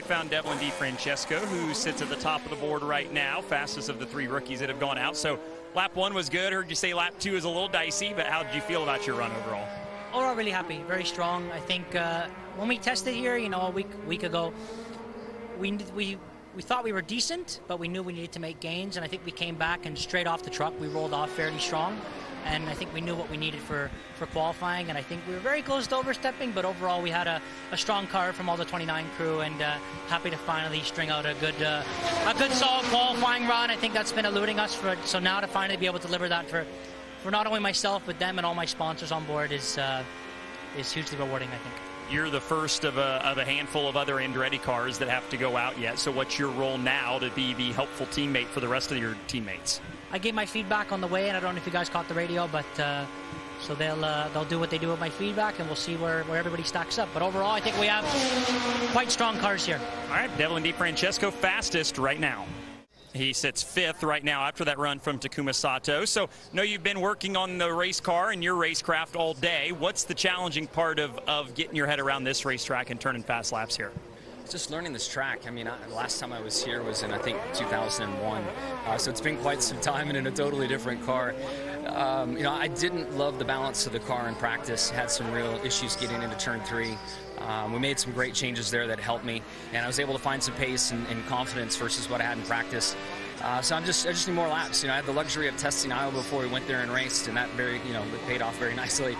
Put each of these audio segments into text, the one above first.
found DeFrancesco, who sits at the top of the board right now, fastest of the 3 rookies that have gone out. So lap 1 was good. Heard you say lap 2 is a little dicey, but how did you feel about your run overall? Overall, really happy, very strong. I think when we tested here, a week ago, we thought we were decent, but we knew we needed to make gains, and I think we came back and straight off the truck, we rolled off fairly strong, and I think we knew what we needed for qualifying, and I think we were very close to overstepping, but overall we had a strong car from all the 29 crew, and happy to finally string out a good solid qualifying run. I think that's been eluding us, so now to finally be able to deliver that for not only myself, but them and all my sponsors on board is hugely rewarding, I think. You're the first of a handful of other Andretti cars that have to go out yet. So what's your role now to be the helpful teammate for the rest of your teammates? I gave my feedback on the way, and I don't know if you guys caught the radio, but so they'll do what they do with my feedback, and we'll see where everybody stacks up. But overall, I think we have quite strong cars here. All right, DeFrancesco fastest right now. He sits 5th right now after that run from Takuma Sato. So, I know you've been working on the race car and your racecraft all day. What's the challenging part of getting your head around this racetrack and turning fast laps here? Just learning this track. I mean, last time I was here was in, I think, 2001. So it's been quite some time and in a totally different car. I didn't love the balance of the car in practice. Had some real issues getting into turn 3. We made some great changes there that helped me, and I was able to find some pace and confidence versus what I had in practice. So I just need more laps. I had the luxury of testing Iowa before we went there and raced, and that it paid off very nicely.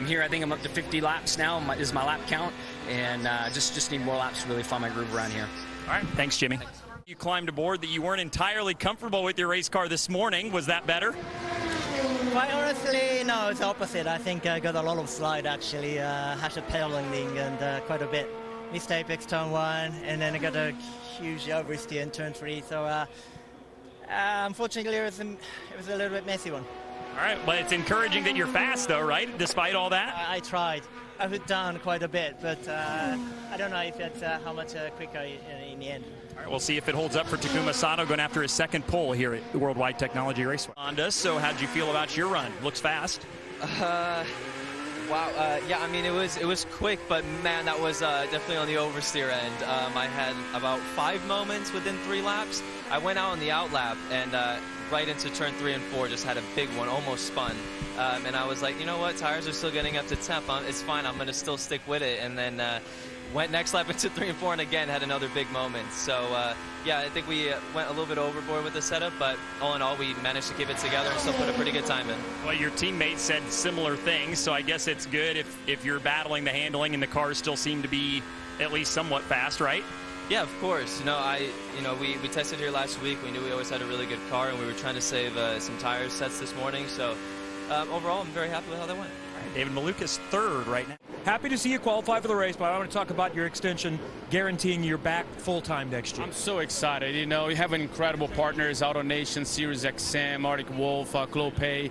Here, I think I'm up to 50 laps now. Is my lap count, and just need more laps to really find my groove around here. All right, thanks, Jimmy. Thanks. You climbed aboard that you weren't entirely comfortable with your race car this morning. Was that better? Quite honestly, no, it's the opposite. I think I got a lot of slide actually, had a tail landing and quite a bit. Missed apex turn 1, and then I got a huge oversteer in turn 3. So unfortunately, it was a little bit messy one. All right, well, it's encouraging that you're fast though, right? Despite all that? I tried. I put down quite a bit, but I don't know if that's how much quicker in the end. All right, we'll see if it holds up for Takuma Sato going after his 2nd pole here at Worldwide Technology Raceway. Honda, so how'd you feel about your run? Looks fast. Wow. Yeah, I mean, it was quick, but man, that was definitely on the oversteer end. I had about 5 moments within 3 laps. I went out on the out lap and right into turn 3 and 4, just had a big one, almost spun. And I was like, you know what, tires are still getting up to temp. It's fine, I'm going to still stick with it. And then went next lap into 3 and 4 and again had another big moment. So yeah, I think we went a little bit overboard with the setup, but all in all, we managed to keep it together and still put a pretty good time in. Well, your teammates said similar things, so I guess it's good if you're battling the handling and the cars still seem to be at least somewhat fast, right? Yeah, of course. We tested here last week. We knew we always had a really good car, and we were trying to save some tire sets this morning. So overall, I'm very happy with how they went. All right, David Malukas 3rd right now. Happy to see you qualify for the race, but I want to talk about your extension guaranteeing you're back full-time next year. I'm so excited. We have incredible partners, Auto Nation, Sirius XM, Arctic Wolf, Clopay,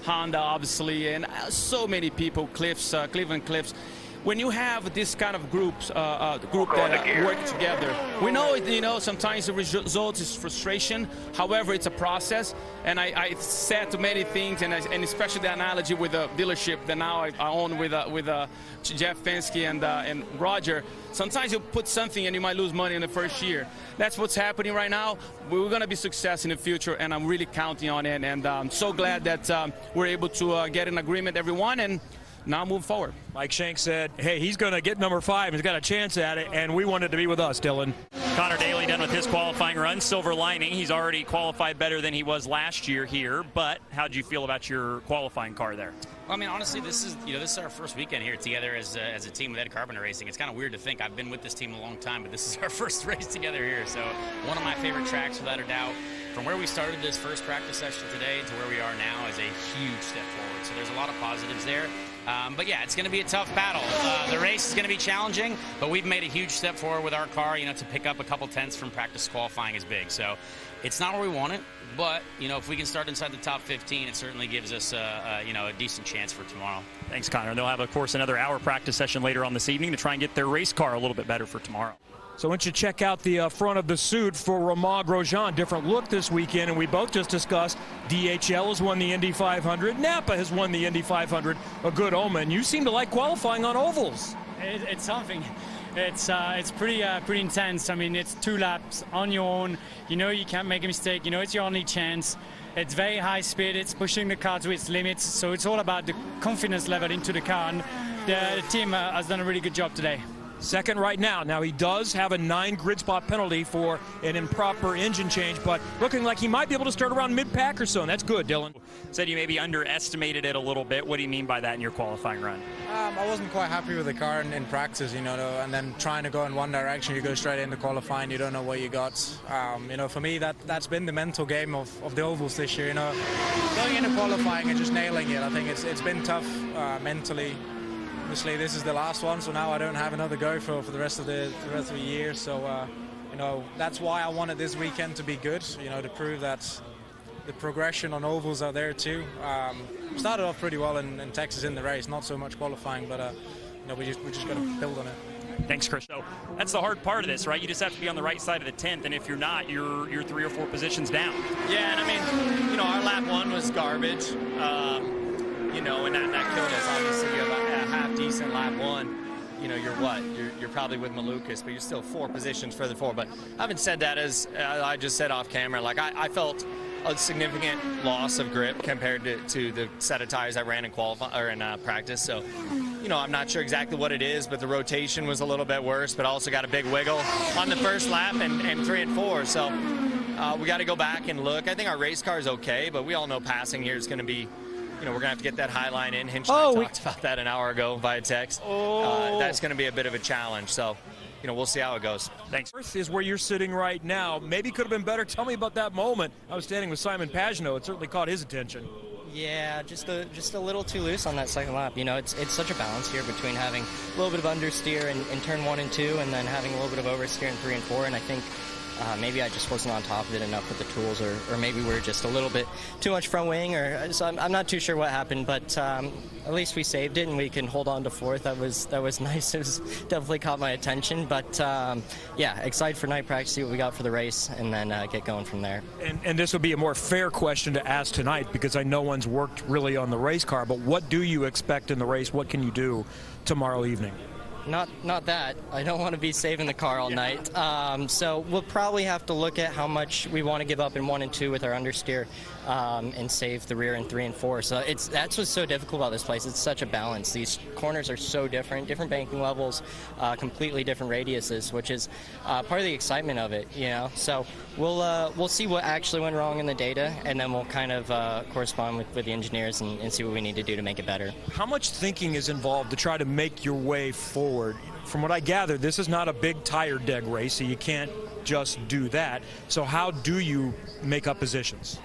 Honda, obviously, and so many people, Cleveland Cliffs. When you have this kind of group that work together, we know, sometimes the result is frustration. However, it's a process, and I said many things, and especially the analogy with the dealership that now I own with Jeff Fensky and Roger. Sometimes you put something and you might lose money in the first year. That's what's happening right now. We're going to be success in the future, and I'm really counting on it. And I'm so glad that we're able to get an agreement, everyone, and now move forward. Mike Shank said, hey, he's going to get number 5. He's got a chance at it, and we wanted to be with us, Dylan. Connor Daly done with his qualifying run. Silver lining, he's already qualified better than he was last year here. But how'd you feel about your qualifying car there? Well, I mean, honestly, this is our first weekend here together as a team with Ed Carpenter Racing. It's kind of weird to think I've been with this team a long time, but this is our first race together here. So one of my favorite tracks, without a doubt. From where we started this first practice session today to where we are now is a huge step forward. So there's a lot of positives there. But yeah, it's going to be a tough battle. The race is going to be challenging, but we've made a huge step forward with our car. To pick up a couple tenths from practice qualifying is big. So it's not where we want it, but if we can start inside the top 15, it certainly gives us a decent chance for tomorrow. Thanks, Connor. And they'll have, of course, another hour practice session later on this evening to try and get their race car a little bit better for tomorrow. So once you check out the front of the suit for Romain Grosjean, different look this weekend, and we both just discussed DHL has won the Indy 500, Napa has won the Indy 500, a good omen. You seem to like qualifying on ovals. It's something. It's pretty intense. I mean, it's 2 laps on your own. You know you can't make a mistake. You know it's your only chance. It's very high speed. It's pushing the car to its limits. So it's all about the confidence level into the car. And the team has done a really good job today. Second right now. Now, he does have a 9 grid spot penalty for an improper engine change, but looking like he might be able to start around mid-pack or so, and that's good, Dylan. Said you maybe underestimated it a little bit. What do you mean by that in your qualifying run? I wasn't quite happy with the car in practice, you know, and then trying to go in one direction, you go straight into qualifying, you don't know what you got. You know, for me, that's been the mental game of the ovals this year, you know. Going into qualifying and just nailing it, I think it's been tough mentally. Obviously, this is the last one, so now I don't have another go for the rest of the year. So, you know, that's why I wanted this weekend to be good, you know, to prove that the progression on ovals are there too. Started off pretty well in Texas in the race, not so much qualifying, but you know, we just got to build on it. Thanks, Chris. So that's the hard part of this, right? You just have to be on the right side of the 10th, and if you're not, you're 3 or 4 positions down. Yeah, and I mean, you know, our lap 1 was garbage. You know, and that killed us. Obviously, you have a half-decent lap 1. You know, you're probably with Malukas, but you're still 4 positions further forward. But having said that, as I just said off camera, like I felt a significant loss of grip compared to the set of tires I ran in practice. So, you know, I'm not sure exactly what it is, but the rotation was a little bit worse. But I also got a big wiggle on the first lap and 3 and 4. So we got to go back and look. I think our race car is okay, but we all know passing here is going to be. You know, we're going to have to get that high line in. Hinch and I talked about that an hour ago via text. That's going to be a bit of a challenge. So, you know, we'll see how it goes. Thanks. Earth is where you're sitting right now. Maybe could have been better. Tell me about that moment. I was standing with Simon Pagenaud. It certainly caught his attention. Yeah, just a little too loose on that second lap. You know, it's such a balance here between having a little bit of understeer in turn 1 and 2 and then having a little bit of oversteer in 3 and 4. And I think maybe I just wasn't on top of it enough with the tools, or maybe we were just a little bit too much front wing, so I'm not too sure what happened, but at least we saved it and we can hold on to 4th. That was nice. It was definitely caught my attention, but yeah, excited for night practice, see what we got for the race, and then get going from there. And this would be a more fair question to ask tonight because I know one's worked really on the race car, but what do you expect in the race? What can you do tomorrow evening? Not that. I don't want to be saving the car all night. So we'll probably have to look at how much we want to give up in 1 and 2 with our understeer and save the rear in 3 and 4. So that's what's so difficult about this place. It's such a balance. These corners are so different banking levels, completely different radiuses, which is part of the excitement of it, you know. So we'll see what actually went wrong in the data, and then we'll kind of correspond with the engineers and see what we need to do to make it better. How much thinking is involved to try to make your way forward? From what I gather, this is not a big tire deg race, so you can't just do that. So how do you make up positions?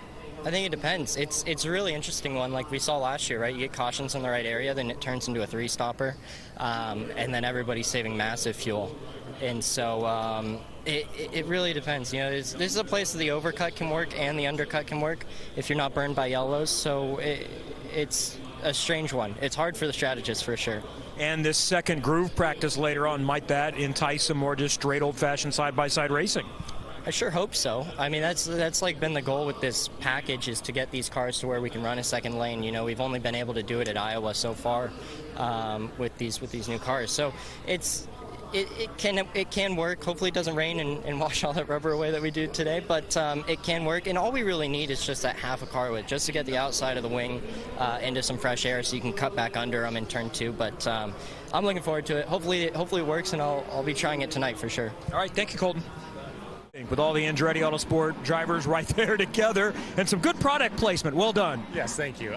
I think it depends. It's a really interesting one, like we saw last year, right? You get cautions in the right area, then it turns into a 3-stopper, and then everybody's saving massive fuel. And so it really depends. You know, this is a place that the overcut can work and the undercut can work if you're not burned by yellows. So it's a strange one. It's hard for the strategists for sure. And this second groove practice later on, might that entice some more just straight old-fashioned side-by-side racing? I sure hope so. I mean, that's like been the goal with this package, is to get these cars to where we can run a second lane. You know, we've only been able to do it at Iowa so far with these new cars. So it can work. Hopefully it doesn't rain and wash all that rubber away that we do today, but it can work. And all we really need is just that half a car width, just to get the outside of the wing into some fresh air so you can cut back under them in turn 2. But I'm looking forward to it. Hopefully it works, and I'll be trying it tonight for sure. All right, thank you, Colton. With all the Andretti Autosport drivers right there together and some good product placement. Well done. Yes, thank you.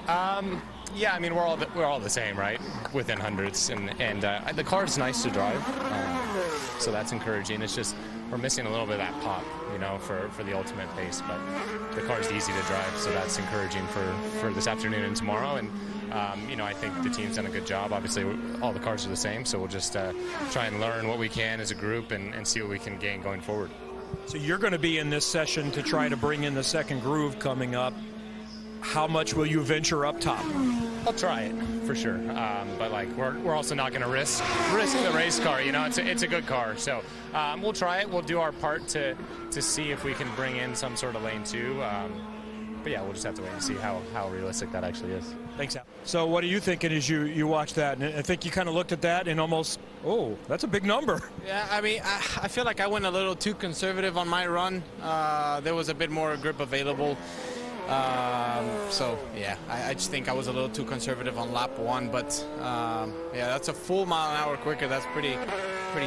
Yeah, I mean, we're all the same, right? Within hundreds, and the car's nice to drive, so that's encouraging. It's just we're missing a little bit of that pop, you know, for the ultimate pace. But the car's easy to drive, so that's encouraging for this afternoon and tomorrow. And you know, I think the team's done a good job. Obviously, all the cars are the same, so we'll just try and learn what we can as a group and see what we can gain going forward. So you're going to be in this session to try to bring in the second groove coming up. How much will you venture up top? I'll try it for sure, but like we're also not going to risk the race car. You know, it's a good car, so we'll try it. We'll do our part to see if we can bring in some sort of lane 2. yeah, we'll just have to wait and see how realistic that actually is. Thanks, Al. So what are you thinking as you watch that? And I think you kind of looked at that and almost, oh, that's a big number. Yeah, I mean, I feel like I went a little too conservative on my run. There was a bit more grip available. So, yeah, I just think I was a little too conservative on lap 1. But, yeah, that's a full mile an hour quicker. That's pretty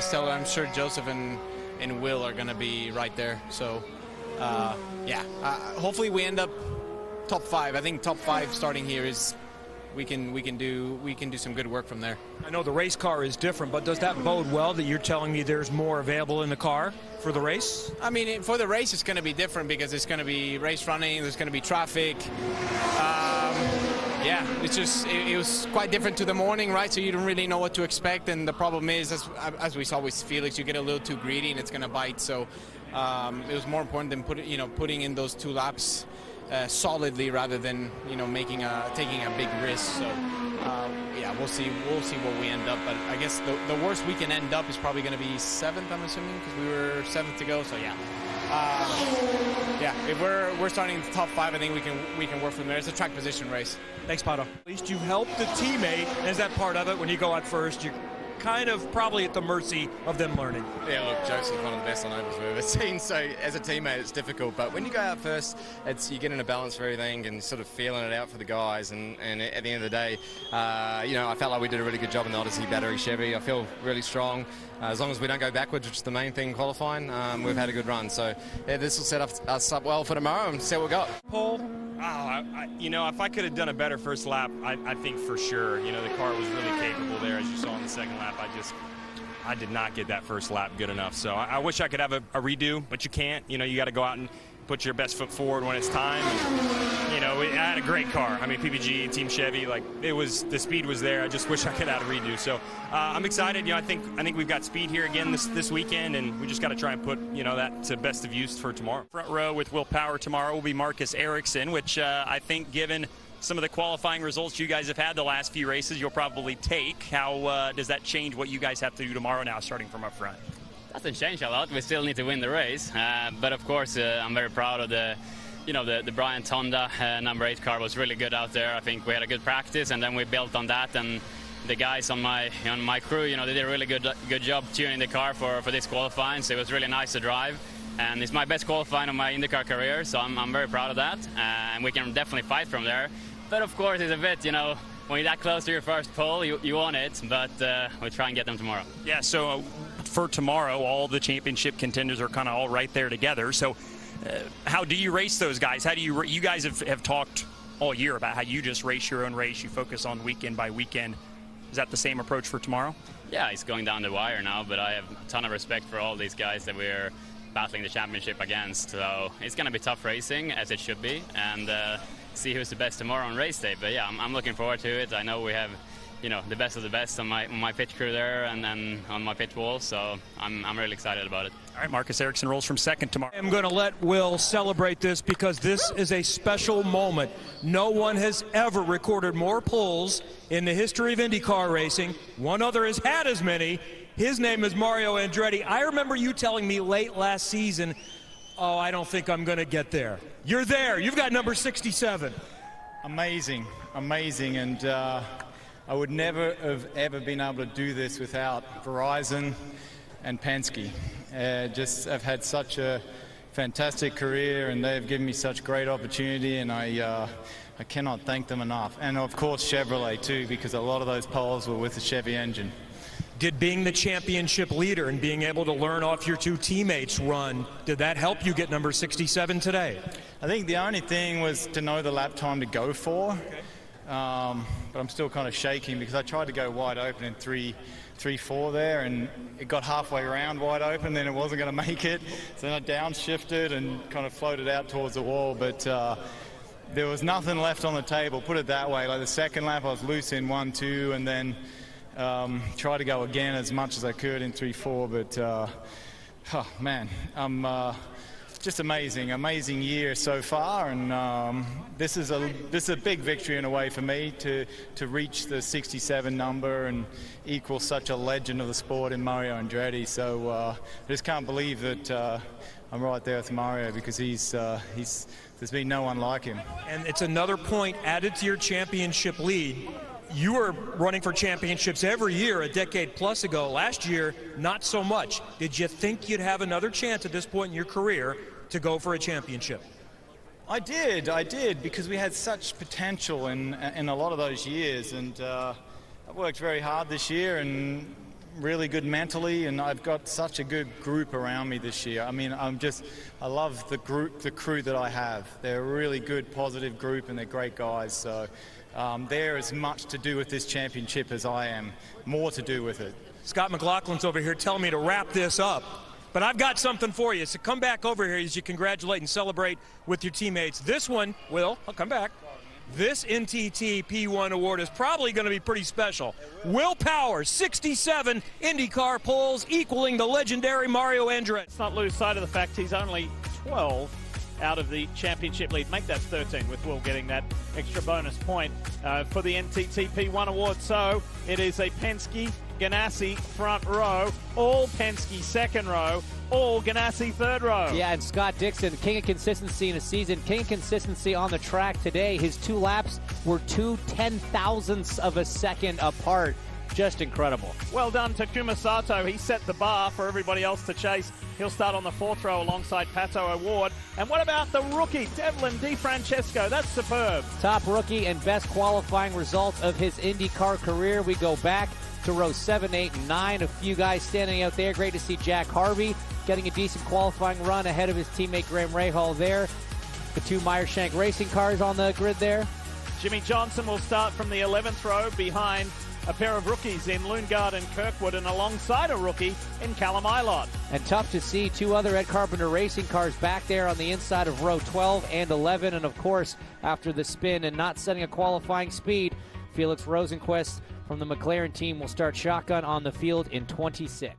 stellar. I'm sure Joseph and Will are going to be right there. So, yeah, hopefully we end up top 5. I think top 5 starting here is we can do some good work from there. I know the race car is different, but does that bode well that you're telling me there's more available in the car for the race? I mean, for the race, it's going to be different because it's going to be race running. There's going to be traffic. Yeah, it's just it was quite different to the morning, right? So you don't really know what to expect, and the problem is, as we saw with Felix, you get a little too greedy and it's going to bite. So it was more important than putting in those 2 laps solidly rather than taking a big risk. So yeah, we'll see what we end up. But I guess the worst we can end up is probably going to be 7th, I'm assuming, because we were 7th to go. So yeah. Yeah, if we're starting in the top 5, I think we can work from there. It's a track position race. Thanks, Pato. At least you helped the teammate. Is that part of it? When you go out first, you're kind of probably at the mercy of them learning. Yeah, look, Joseph's one of the best on ovals we've ever seen, so as a teammate it's difficult, but when you go out first, you get in a balance for everything and sort of feeling it out for the guys, and at the end of the day, I felt like we did a really good job in the Odyssey battery Chevy. I feel really strong. As long as we don't go backwards, which is the main thing qualifying, we've had a good run. So yeah, this will set us up well for tomorrow and see what we got. Paul? If I could have done a better first lap, I think for sure. The car was really capable there, as you saw in the second lap. I did not get that first lap good enough. So I wish I could have a redo, but you can't. You got to go out and put your best foot forward when it's time. And, I had a great car. I mean, PPG, Team Chevy, the speed was there. I just wish I could have had a redo. So I'm excited. I think we've got speed here again this weekend, and we just got to try and put that to best of use for tomorrow. Front row with Will Power tomorrow will be Marcus Erickson, which I think, given some of the qualifying results you guys have had the last few races, you'll probably take. How does that change what you guys have to do tomorrow now, starting from up front? Doesn't change a lot. We still need to win the race, but of course I'm very proud of the Brian Tonda number 8 car was really good out there. I think we had a good practice, and then we built on that, and the guys on my crew, they did a really good job tuning the car for this qualifying. So it was really nice to drive, and it's my best qualifying of my IndyCar career. So I'm very proud of that, and we can definitely fight from there. But of course, it's a bit, when you're that close to your first pole, you want it, but we'll try and get them tomorrow. Yeah. So for tomorrow, all the championship contenders are kind of all right there together. So how do you race those guys? How do you guys have talked all year about how you just race your own race, you focus on weekend by weekend. Is that the same approach for tomorrow? Yeah, it's going down the wire now, but I have a ton of respect for all these guys that we're battling the championship against. So it's going to be tough racing, as it should be, and see who's the best tomorrow on race day. But yeah, I'm looking forward to it. I know we have the best of the best on my pit crew there, and then on my pit wall, so I'm really excited about it. All right, Marcus Erickson rolls from 2nd tomorrow. I'm going to let Will celebrate this because this is a special moment. No one has ever recorded more poles in the history of IndyCar racing. One other has had as many. His name is Mario Andretti. I remember you telling me late last season, oh, I don't think I'm going to get there. You're there. You've got number 67. Amazing, and I would never have ever been able to do this without Verizon and Penske. Just I've had such a fantastic career, and they've given me such great opportunity, and I cannot thank them enough. And of course Chevrolet too, because a lot of those poles were with the Chevy engine. Did being the championship leader and being able to learn off your 2 teammates run, did that help you get number 67 today? I think the only thing was to know the lap time to go for. Okay. But I'm still kind of shaking because I tried to go wide open in 3-4 there, and it got halfway around wide open, then it wasn't going to make it. So then I downshifted and kind of floated out towards the wall, but there was nothing left on the table, put it that way. Like the second lap I was loose in 1-2, and then tried to go again as much as I could in 3-4, but oh man, I'm just amazing year so far, and this is a big victory in a way for me to reach the 67 number and equal such a legend of the sport in Mario Andretti. So I just can't believe that I'm right there with Mario, because there's been no one like him. And it's another point added to your championship lead. You were running for championships every year a decade plus ago. Last year, not so much. Did you think you'd have another chance at this point in your career to go for a championship? I did, because we had such potential in a lot of those years, and I worked very hard this year and really good mentally, and I've got such a good group around me this year. I mean, I love the crew that I have. They're a really good, positive group, and they're great guys. So they're as much to do with this championship as I am, more to do with it. Scott McLaughlin's over here telling me to wrap this up, but I've got something for you. So come back over here as you congratulate and celebrate with your teammates. This one, Will, I'll come back. This NTT P1 award is probably going to be pretty special. Will Power, 67 IndyCar poles, equaling the legendary Mario Andretti. Let's not lose sight of the fact he's only 12 out of the championship lead. Make that 13 with Will getting that extra bonus point for the NTT P1 award. So it is a Penske Ganassi front row, all Penske second row, all Ganassi third row. Yeah, and Scott Dixon, king of consistency in a season, king of consistency on the track today. His 2 laps were 2 10,000ths of a second apart. Just incredible. Well done, Takuma Sato. He set the bar for everybody else to chase. He'll start on the 4th row alongside Pato O'Ward. And what about the rookie, Devlin DeFrancesco? That's superb. Top rookie and best qualifying result of his IndyCar career. We go back to row 7, 8, and 9. A few guys standing out there. Great to see Jack Harvey getting a decent qualifying run ahead of his teammate Graham Rahal there. The 2 Meyershank racing cars on the grid there. Jimmy Johnson will start from the 11th row behind a pair of rookies in Lundgaard and Kirkwood, and alongside a rookie in Callum Ilott. And tough to see 2 other Ed Carpenter racing cars back there on the inside of row 12 and 11. And of course, after the spin and not setting a qualifying speed, Felix Rosenqvist from the McLaren team will start shotgun on the field in 26.